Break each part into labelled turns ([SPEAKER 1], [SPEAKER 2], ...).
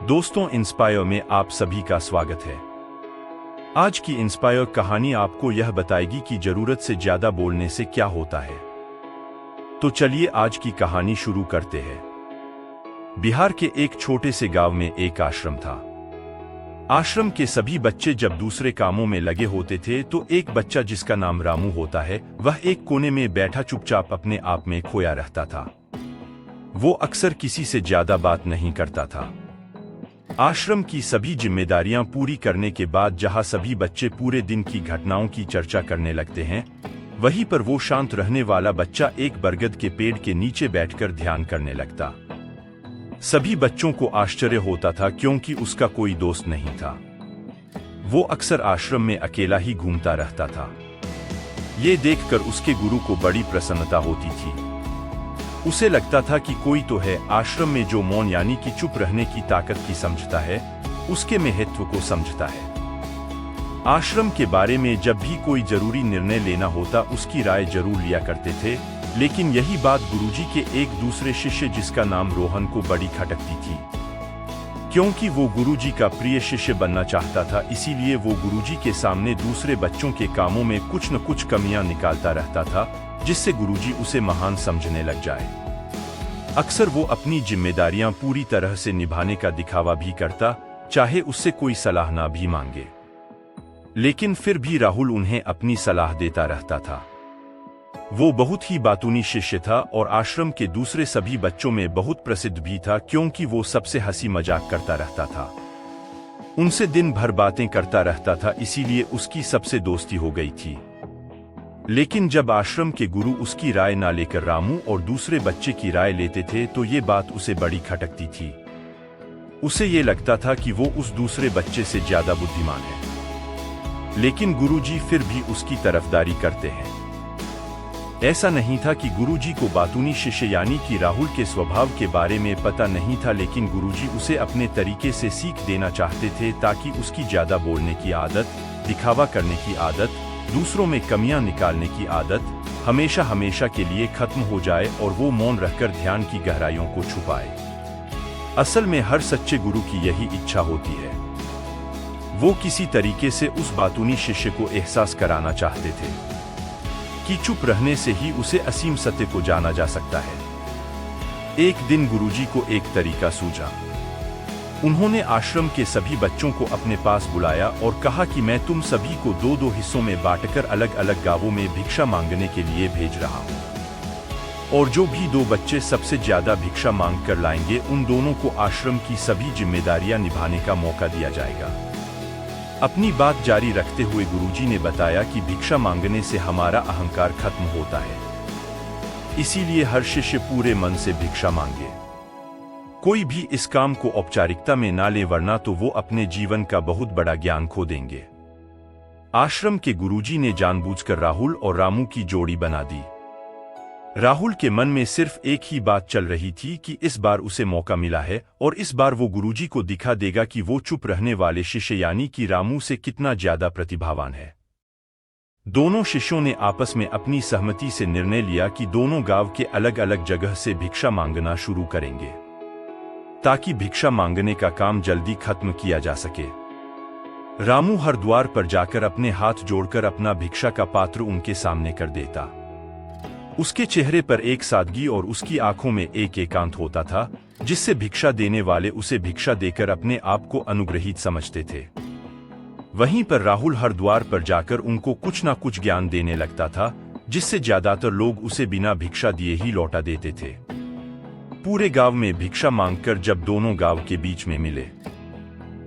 [SPEAKER 1] दोस्तों, इंस्पायर में आप सभी का स्वागत है। आज की इंस्पायर कहानी आपको यह बताएगी कि जरूरत से ज्यादा बोलने से क्या होता है। तो चलिए आज की कहानी शुरू करते हैं। बिहार के एक छोटे से गांव में एक आश्रम था। आश्रम के सभी बच्चे जब दूसरे कामों में लगे होते थे तो एक बच्चा जिसका नाम रामू होता है, वह एक कोने में बैठा चुपचाप अपने आप में खोया रहता था। वो अक्सर किसी से ज्यादा बात नहीं करता था। आश्रम की सभी जिम्मेदारियां पूरी करने के बाद जहां सभी बच्चे पूरे दिन की घटनाओं की चर्चा करने लगते हैं, वहीं पर वो शांत रहने वाला बच्चा एक बरगद के पेड़ के नीचे बैठकर ध्यान करने लगता। सभी बच्चों को आश्चर्य होता था क्योंकि उसका कोई दोस्त नहीं था। वो अक्सर आश्रम में अकेला ही घूमता रहता था। ये देखकर उसके गुरु को बड़ी प्रसन्नता होती थी। उसे लगता था कि कोई तो है आश्रम में जो मौन यानी कि चुप रहने की ताकत की समझता है, उसके महत्व को समझता है। आश्रम के बारे में जब भी कोई जरूरी निर्णय लेना होता उसकी राय जरूर लिया करते थे, लेकिन यही बात गुरुजी के एक दूसरे शिष्य जिसका नाम रोहन को बड़ी खटकती थी। क्योंकि वो गुरुजी का प्रिय शिष्य बनना चाहता था, इसीलिए वो गुरुजी के सामने दूसरे बच्चों के कामों में कुछ न कुछ कमियां निकालता रहता था, जिससे गुरुजी उसे महान समझने लग जाए। अक्सर वो अपनी जिम्मेदारियां पूरी तरह से निभाने का दिखावा भी करता, चाहे उससे कोई सलाह ना भी मांगे। लेकिन फिर भी राहुल उन्हें अपनी सलाह देता रहता था। वो बहुत ही बातूनी शिष्य था और आश्रम के दूसरे सभी बच्चों में बहुत प्रसिद्ध भी था, क्योंकि वो सबसे हंसी मजाक करता रहता था। उनसे दिन भर बातें करता रहता था, इसीलिए उसकी सबसे दोस्ती हो गई थी। लेकिन जब आश्रम के गुरु उसकी राय ना लेकर रामू और दूसरे बच्चे की राय लेते थे तो ये बात उसे बड़ी खटकती थी। उसे ये लगता था कि वो उस दूसरे बच्चे से ज्यादा बुद्धिमान है, लेकिन गुरुजी फिर भी उसकी तरफदारी करते हैं। ऐसा नहीं था कि गुरुजी को बातूनी शिष्य यानी कि राहुल के स्वभाव के बारे में पता नहीं था, लेकिन गुरुजी उसे अपने तरीके से सीख देना चाहते थे ताकि उसकी ज्यादा बोलने की आदत, दिखावा करने की आदत, दूसरों में कमियां निकालने की आदत हमेशा हमेशा के लिए खत्म हो जाए और वो मौन रहकर ध्यान की गहराइयों को छुपाए। असल में हर सच्चे गुरु की यही इच्छा होती है। वो किसी तरीके से उस बातूनी शिष्य को एहसास कराना चाहते थे कि चुप रहने से ही उसे असीम सत्य को जाना जा सकता है। एक दिन गुरुजी को एक तरीका सूझा। उन्होंने आश्रम के सभी बच्चों को अपने पास बुलाया और कहा कि मैं तुम सभी को दो दो हिस्सों में बांटकर अलग अलग गांवों में भिक्षा मांगने के लिए भेज रहा हूं, और जो भी दो बच्चे सबसे ज्यादा भिक्षा मांग कर लाएंगे उन दोनों को आश्रम की सभी जिम्मेदारियां निभाने का मौका दिया जाएगा। अपनी बात जारी रखते हुए गुरुजी ने बताया कि भिक्षा मांगने से हमारा अहंकार खत्म होता है, इसीलिए हर शिष्य पूरे मन से भिक्षा मांगे। कोई भी इस काम को औपचारिकता में ना ले, वरना तो वो अपने जीवन का बहुत बड़ा ज्ञान खो देंगे। आश्रम के गुरुजी ने जानबूझकर राहुल और रामू की जोड़ी बना दी। राहुल के मन में सिर्फ एक ही बात चल रही थी कि इस बार उसे मौका मिला है और इस बार वो गुरुजी को दिखा देगा कि वो चुप रहने वाले शिष्य यानी कि रामू से कितना ज्यादा प्रतिभावान है। दोनों शिष्यों ने आपस में अपनी सहमति से निर्णय लिया कि दोनों गांव के अलग अलग जगह से भिक्षा मांगना शुरू करेंगे, ताकि भिक्षा मांगने का काम जल्दी खत्म किया जा सके। रामू हर द्वार पर जाकर अपने हाथ जोड़कर अपना भिक्षा का पात्र उनके सामने कर देता। उसके चेहरे पर एक सादगी और उसकी आंखों में एक एकांत होता था, जिससे भिक्षा देने वाले उसे भिक्षा देकर अपने आप को अनुग्रहित समझते थे। वहीं पर राहुल हर द्वार पर जाकर उनको कुछ ना कुछ ज्ञान देने लगता था, जिससे ज्यादातर लोग उसे बिना भिक्षा दिए ही लौटा देते थे। पूरे गांव में भिक्षा मांगकर जब दोनों गांव के बीच में मिले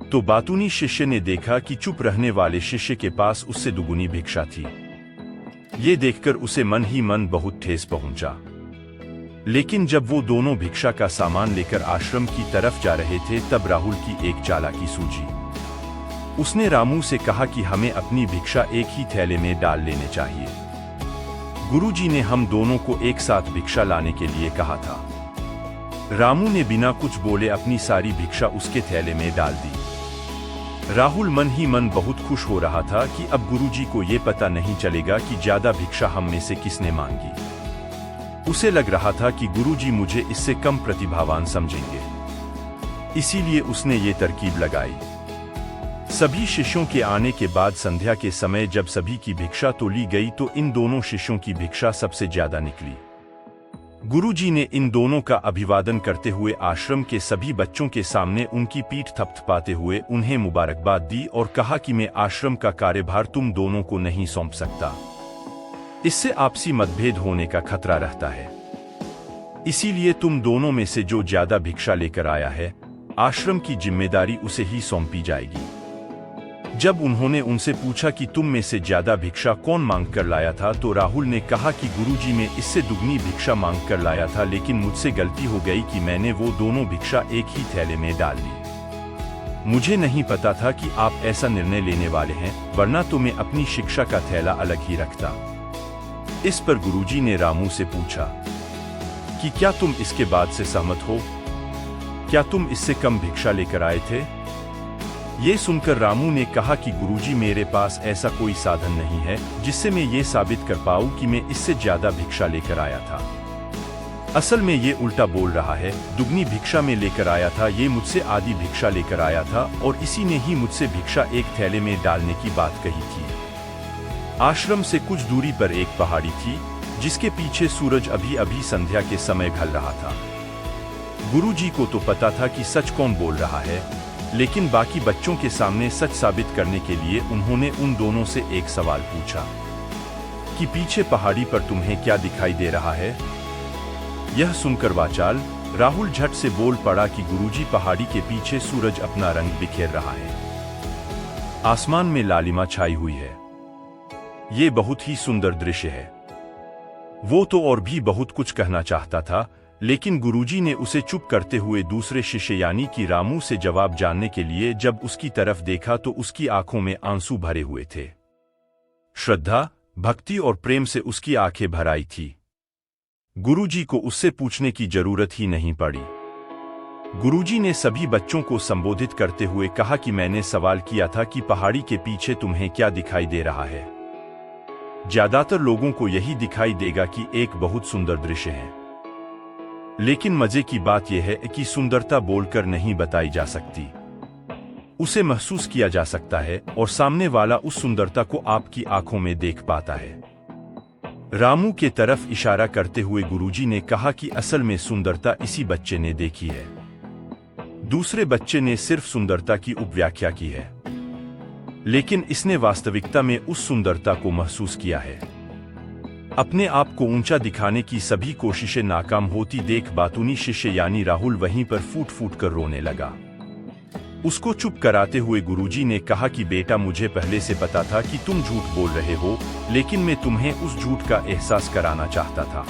[SPEAKER 1] तो बातूनी शिष्य ने देखा कि चुप रहने वाले शिष्य के पास उससे दुगुनी भिक्षा थी। ये देखकर उसे मन ही मन बहुत ठेस पहुंचा। लेकिन जब वो दोनों भिक्षा का सामान लेकर आश्रम की तरफ जा रहे थे तब राहुल की एक चालाकी सूझी। उसने रामू से कहा कि हमें अपनी भिक्षा एक ही थैले में डाल लेने चाहिए। गुरुजी ने हम दोनों को एक साथ भिक्षा लाने के लिए कहा था। रामू ने बिना कुछ बोले अपनी सारी भिक्षा उसके थैले में डाल दी। राहुल मन ही मन बहुत खुश हो रहा था कि अब गुरुजी को ये पता नहीं चलेगा कि ज्यादा भिक्षा हम में से किसने मांगी। उसे लग रहा था कि गुरुजी मुझे इससे कम प्रतिभावान समझेंगे। इसीलिए उसने ये तरकीब लगाई। सभी शिष्यों के आने के बाद संध्या के समय जब सभी की भिक्षा तो ली गई तो इन दोनों शिष्यों की भिक्षा सबसे ज्यादा निकली। गुरुजी ने इन दोनों का अभिवादन करते हुए आश्रम के सभी बच्चों के सामने उनकी पीठ थपथपाते हुए उन्हें मुबारकबाद दी और कहा कि मैं आश्रम का कार्यभार तुम दोनों को नहीं सौंप सकता। इससे आपसी मतभेद होने का खतरा रहता है। इसीलिए तुम दोनों में से जो ज्यादा भिक्षा लेकर आया है, आश्रम की जिम्मेदारी उसे ही सौंपी जाएगी। जब उन्होंने उनसे पूछा कि तुम में से ज्यादा भिक्षा कौन मांग कर लाया था, तो राहुल ने कहा कि गुरुजी मैं इससे दुगनी भिक्षा मांग कर लाया था, लेकिन मुझसे गलती हो गई कि मैंने वो दोनों भिक्षा एक ही थैले में डाल ली। मुझे नहीं पता था कि आप ऐसा निर्णय लेने वाले हैं, वरना तो मैं अपनी शिक्षा का थैला अलग ही रखता। इस पर गुरुजी ने रामू से पूछा कि क्या तुम इसके बाद से सहमत हो? क्या तुम इससे कम भिक्षा लेकर आए थे? ये सुनकर रामू ने कहा कि गुरुजी मेरे पास ऐसा कोई साधन नहीं है जिससे मैं ये साबित कर पाऊं कि मैं इससे ज्यादा भिक्षा लेकर आया था। असल में ये उल्टा बोल रहा है, दुगनी भिक्षा में लेकर आया था, ये मुझसे आधी भिक्षा लेकर आया था और इसी ने ही मुझसे भिक्षा एक थैले में डालने की बात कही थी। आश्रम से कुछ दूरी पर एक पहाड़ी थी जिसके पीछे सूरज अभी अभी संध्या के समय ढल रहा था। गुरुजी को तो पता था कि सच कौन बोल रहा है, लेकिन बाकी बच्चों के सामने सच साबित करने के लिए उन्होंने उन दोनों से एक सवाल पूछा कि पीछे पहाड़ी पर तुम्हें क्या दिखाई दे रहा है? यह सुनकर वाचाल राहुल झट से बोल पड़ा कि गुरुजी पहाड़ी के पीछे सूरज अपना रंग बिखेर रहा है। आसमान में लालिमा छाई हुई है। ये बहुत ही सुंदर दृश्य है। वो तो और भी बहुत कुछ कहना चाहता था, लेकिन गुरुजी ने उसे चुप करते हुए दूसरे शिष्य यानी कि रामू से जवाब जानने के लिए जब उसकी तरफ देखा तो उसकी आंखों में आंसू भरे हुए थे। श्रद्धा, भक्ति और प्रेम से उसकी आंखें भर आई थी। गुरुजी को उससे पूछने की जरूरत ही नहीं पड़ी। गुरुजी ने सभी बच्चों को संबोधित करते हुए कहा कि मैंने सवाल किया था कि पहाड़ी के पीछे तुम्हें क्या दिखाई दे रहा है। ज्यादातर लोगों को यही दिखाई देगा कि एक बहुत सुंदर दृश्य है, लेकिन मजे की बात यह है कि सुंदरता बोलकर नहीं बताई जा सकती, उसे महसूस किया जा सकता है और सामने वाला उस सुंदरता को आपकी आंखों में देख पाता है। रामू के तरफ इशारा करते हुए गुरुजी ने कहा कि असल में सुंदरता इसी बच्चे ने देखी है, दूसरे बच्चे ने सिर्फ सुंदरता की उपव्याख्या की है, लेकिन इसने वास्तविकता में उस सुंदरता को महसूस किया है। अपने आप को ऊंचा दिखाने की सभी कोशिशें नाकाम होती देख बातूनी शिष्य यानी राहुल वहीं पर फूट फूट कर रोने लगा। उसको चुप कराते हुए गुरुजी ने कहा कि बेटा मुझे पहले से पता था कि तुम झूठ बोल रहे हो, लेकिन मैं तुम्हें उस झूठ का एहसास कराना चाहता था।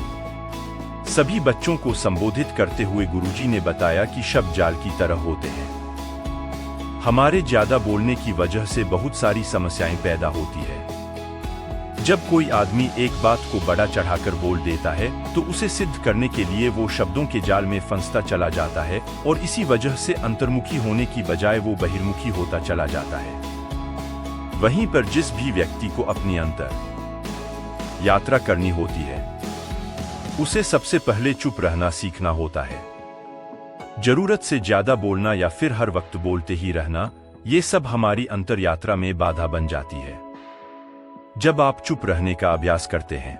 [SPEAKER 1] सभी बच्चों को संबोधित करते हुए गुरुजी ने बताया कि शब्द जाल की तरह होते हैं। हमारे ज्यादा बोलने की वजह से बहुत सारी समस्याएं पैदा होती है। जब कोई आदमी एक बात को बड़ा चढ़ाकर बोल देता है तो उसे सिद्ध करने के लिए वो शब्दों के जाल में फंसता चला जाता है और इसी वजह से अंतर्मुखी होने की बजाय वो बहिर्मुखी होता चला जाता है। वहीं पर जिस भी व्यक्ति को अपनी अंतर यात्रा करनी होती है, उसे सबसे पहले चुप रहना सीखना होता है। जरूरत से ज्यादा बोलना या फिर हर वक्त बोलते ही रहना, ये सब हमारी अंतर यात्रा में बाधा बन जाती है। जब आप चुप रहने का अभ्यास करते हैं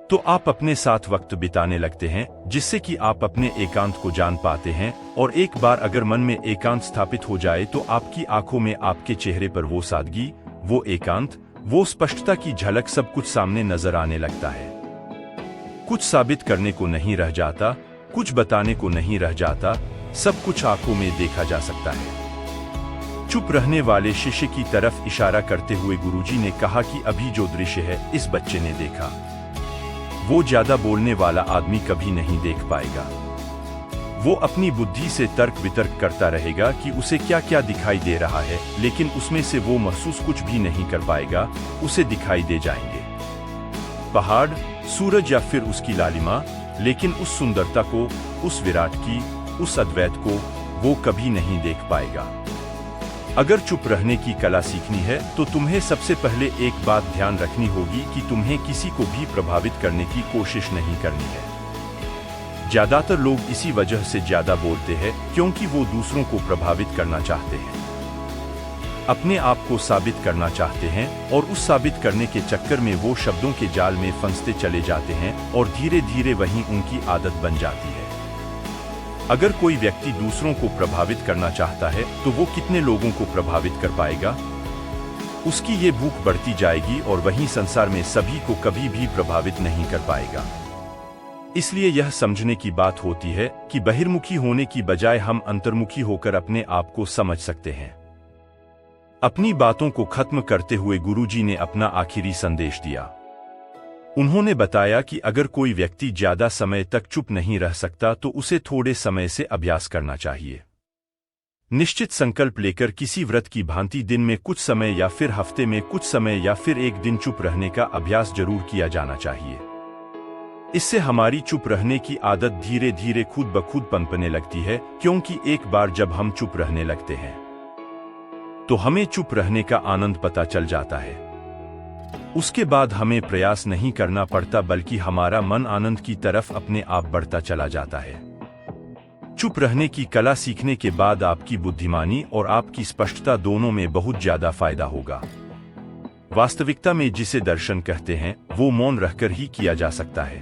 [SPEAKER 1] तो आप अपने साथ वक्त बिताने लगते हैं, जिससे कि आप अपने एकांत को जान पाते हैं और एक बार अगर मन में एकांत स्थापित हो जाए तो आपकी आंखों में, आपके चेहरे पर वो सादगी, वो एकांत, वो स्पष्टता की झलक सब कुछ सामने नजर आने लगता है। कुछ साबित करने को नहीं रह जाता, कुछ बताने को नहीं रह जाता, सब कुछ आंखों में देखा जा सकता है। चुप रहने वाले शिष्य की तरफ इशारा करते हुए गुरुजी ने कहा कि अभी जो दृश्य है इस बच्चे ने देखा, वो ज्यादा बोलने वाला आदमी कभी नहीं देख पाएगा। वो अपनी बुद्धि से तर्क वितर्क करता रहेगा कि उसे क्या क्या दिखाई दे रहा है, लेकिन उसमें से वो महसूस कुछ भी नहीं कर पाएगा, उसे दिखाई दे जाएंगे पहाड़, सूरज या फिर उसकी लालिमा, लेकिन उस सुंदरता को, उस विराट की, उस अद्वैत को वो कभी नहीं देख पाएगा। अगर चुप रहने की कला सीखनी है तो तुम्हें सबसे पहले एक बात ध्यान रखनी होगी कि तुम्हें किसी को भी प्रभावित करने की कोशिश नहीं करनी है। ज्यादातर लोग इसी वजह से ज्यादा बोलते हैं क्योंकि वो दूसरों को प्रभावित करना चाहते हैं, अपने आप को साबित करना चाहते हैं और उस साबित करने के चक्कर में वो शब्दों के जाल में फंसते चले जाते हैं और धीरे धीरे वही उनकी आदत बन जाती है। अगर कोई व्यक्ति दूसरों को प्रभावित करना चाहता है तो वो कितने लोगों को प्रभावित कर पाएगा? उसकी ये भूख बढ़ती जाएगी और वहीं संसार में सभी को कभी भी प्रभावित नहीं कर पाएगा। इसलिए यह समझने की बात होती है कि बहिर्मुखी होने की बजाय हम अंतर्मुखी होकर अपने आप को समझ सकते हैं। अपनी बातों को खत्म करते हुए गुरुजी ने अपना आखिरी संदेश दिया। उन्होंने बताया कि अगर कोई व्यक्ति ज्यादा समय तक चुप नहीं रह सकता तो उसे थोड़े समय से अभ्यास करना चाहिए। निश्चित संकल्प लेकर किसी व्रत की भांति दिन में कुछ समय या फिर हफ्ते में कुछ समय या फिर एक दिन चुप रहने का अभ्यास जरूर किया जाना चाहिए। इससे हमारी चुप रहने की आदत धीरे धीरे खुद ब खुद पनपने लगती है, क्योंकि एक बार जब हम चुप रहने लगते हैं तो हमें चुप रहने का आनंद पता चल जाता है। उसके बाद हमें प्रयास नहीं करना पड़ता, बल्कि हमारा मन आनंद की तरफ अपने आप बढ़ता चला जाता है। चुप रहने की कला सीखने के बाद आपकी बुद्धिमानी और आपकी स्पष्टता दोनों में बहुत ज्यादा फायदा होगा। वास्तविकता में जिसे दर्शन कहते हैं वो मौन रहकर ही किया जा सकता है।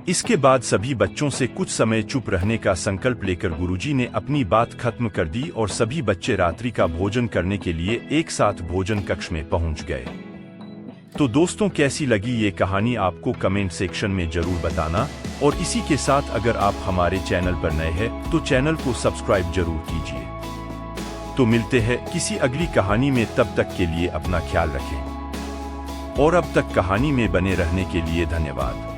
[SPEAKER 1] इसके बाद सभी बच्चों से कुछ समय चुप रहने का संकल्प लेकर गुरुजी ने अपनी बात खत्म कर दी और सभी बच्चे रात्रि का भोजन करने के लिए एक साथ भोजन कक्ष में पहुंच गए। तो दोस्तों, कैसी लगी ये कहानी आपको कमेंट सेक्शन में जरूर बताना, और इसी के साथ अगर आप हमारे चैनल पर नए हैं तो चैनल को सब्सक्राइब जरूर कीजिए। तो मिलते हैं किसी अगली कहानी में, तब तक के लिए अपना ख्याल रखें और अब तक कहानी में बने रहने के लिए धन्यवाद।